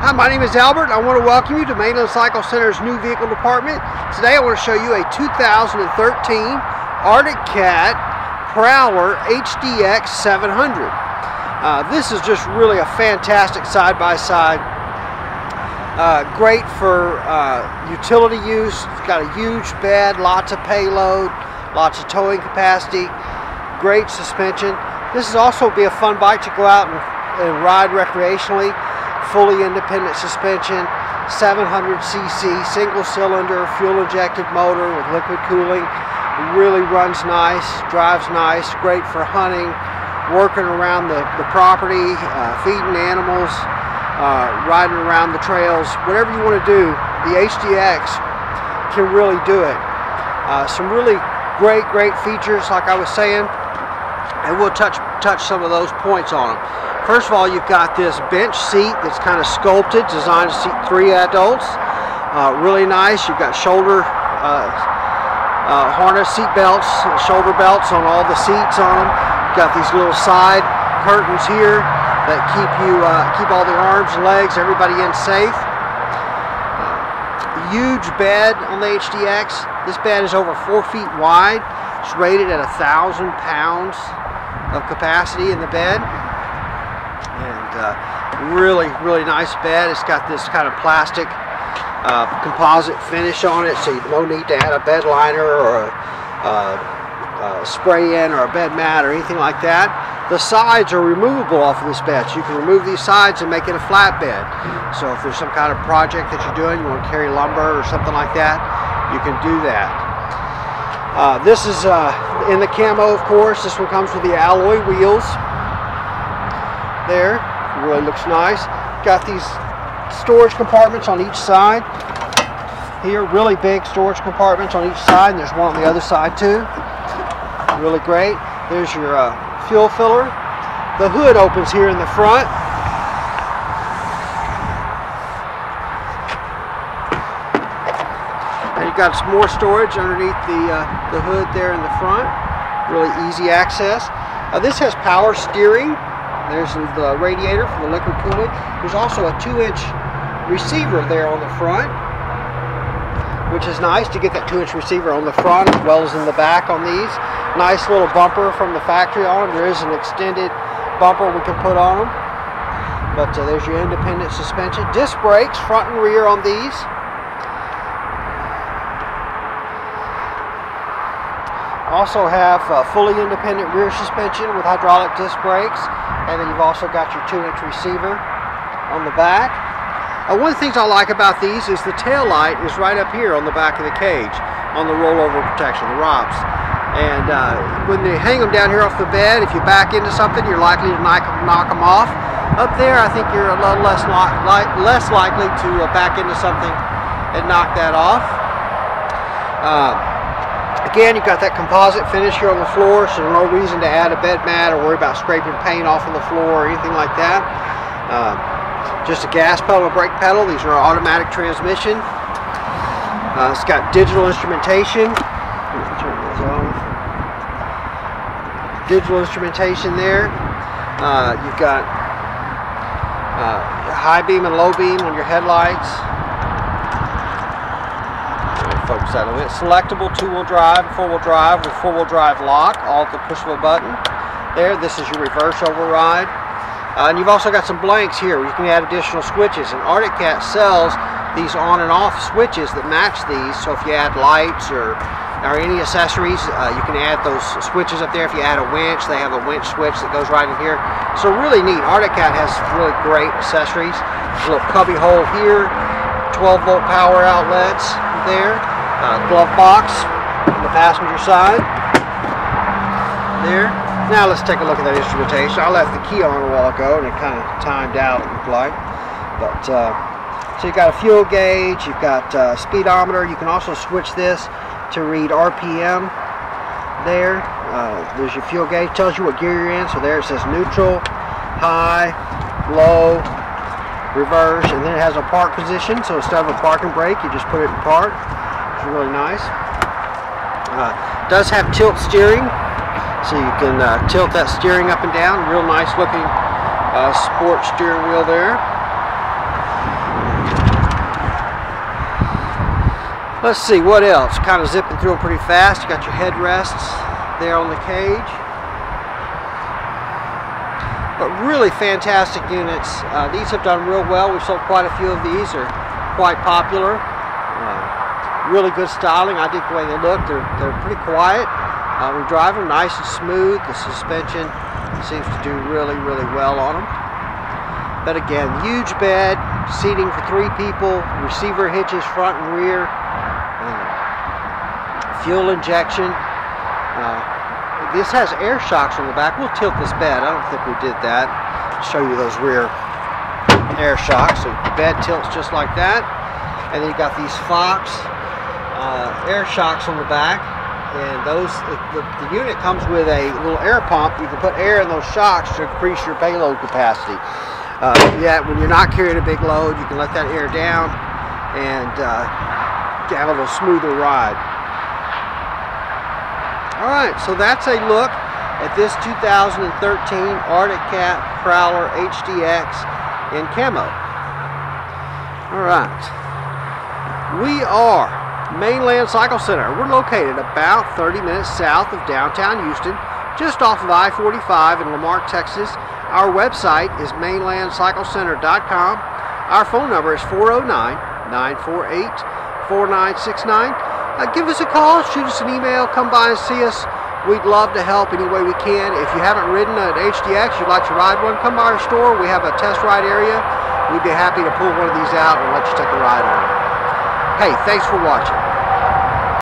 Hi, my name is Albert. I want to welcome you to Mainland Cycle Center's new vehicle department. Today I want to show you a 2013 Arctic Cat Prowler HDX700. This is just really a fantastic side-by-side. Great for utility use. It's got a huge bed, lots of payload, lots of towing capacity, great suspension. This is also be a fun bike to go out and ride recreationally. Fully independent suspension, 700cc, single cylinder, fuel injected motor with liquid cooling. Really runs nice, drives nice, great for hunting, working around the property, feeding animals, riding around the trails. Whatever you want to do, the HDX can really do it. Some really great features, like I was saying, and we'll touch some of those points on them. First of all, you've got this bench seat that's kind of sculpted, designed to seat 3 adults. Really nice. You've got shoulder harness seat belts, shoulder belts on all the seats on them. You've got these little side curtains here that keep all the arms and legs, everybody in safe. Huge bed on the HDX. This bed is over 4 feet wide. It's rated at 1,000 pounds of capacity in the bed. And really nice bed. It's got this kind of plastic composite finish on it, so you no need to add a bed liner or a spray in or a bed mat or anything like that. The sides are removable off of this bed, so you can remove these sides and make it a flat bed. So if there's some kind of project that you're doing, you want to carry lumber or something like that, you can do that. This is in the camo, of course. This one comes with the alloy wheels there. Really looks nice. Got these storage compartments on each side here, really big storage compartments on each side, and there's one on the other side too. Really great. There's your fuel filler. The hood opens here in the front. And you've got some more storage underneath the hood there in the front. Really easy access. This has power steering. There's the radiator for the liquid cooling. There's also a 2-inch receiver there on the front, which is nice to get that 2-inch receiver on the front as well as in the back on these. Nice little bumper from the factory on them. There is an extended bumper we can put on them. But there's your independent suspension. Disc brakes, front and rear on these. Also have fully independent rear suspension with hydraulic disc brakes. And then you've also got your 2-inch receiver on the back. One of the things I like about these is the tail light is right up here on the back of the cage, on the rollover protection, the ROPS. And when they hang them down here off the bed, if you back into something, you're likely to knock them off. Up there, I think you're a little less likely to back into something and knock that off. Again, you've got that composite finish here on the floor, so there's no reason to add a bed mat or worry about scraping paint off on the floor or anything like that. Just a gas pedal, a brake pedal. These are automatic transmission. It's got digital instrumentation. Turn this on. Digital instrumentation there. You've got high beam and low beam on your headlights. Focus that on it. Selectable 2-wheel drive, 4-wheel drive with 4-wheel drive lock, all at the pushable button. There, this is your reverse override. And you've also got some blanks here where you can add additional switches. And Arctic Cat sells these on and off switches that match these. So if you add lights or any accessories, you can add those switches up there. If you add a winch, they have a winch switch that goes right in here. So really neat. Arctic Cat has really great accessories. A little cubby hole here, 12-volt power outlets there. Glove box on the passenger side there. Now let's take a look at that instrumentation. I left the key on a while ago and it kind of timed out, it looked like. But so you've got a fuel gauge, you've got speedometer. You can also switch this to read RPM there. There's your fuel gauge, tells you what gear you're in. So there it says neutral, high, low, reverse, and then it has a park position. So instead of a parking brake, you just put it in park. It's really nice. Does have tilt steering, so you can tilt that steering up and down. Real nice looking sport steering wheel there. Let's see what else. Kind of zipping through them pretty fast. You got your headrests there on the cage. But really fantastic units. These have done real well. We've sold quite a few of these. They're quite popular. Really good styling. I dig the way they look. They're pretty quiet. We drive them nice and smooth. The suspension seems to do really, really well on them. But again, huge bed, seating for 3 people, receiver hitches front and rear. Fuel injection. This has air shocks on the back. We'll tilt this bed. I don't think we did that. I'll show you those rear air shocks. So the bed tilts just like that. And then you got these Fox air shocks on the back. And those, the unit comes with a little air pump. You can put air in those shocks to increase your payload capacity. Yet when you're not carrying a big load, you can let that air down and have a little smoother ride. Alright, so that's a look at this 2013 Arctic Cat Prowler HDX in Camo. Alright, we are Mainland Cycle Center. We're located about 30 minutes south of downtown Houston, just off of I-45 in LaMarque, Texas. Our website is mainlandcyclecenter.com. Our phone number is 409-948-4969. Give us a call, shoot us an email, come by and see us. We'd love to help any way we can. If you haven't ridden an HDX, you'd like to ride one, come by our store. We have a test ride area. We'd be happy to pull one of these out and let you take a ride on it. Hey, thanks for watching.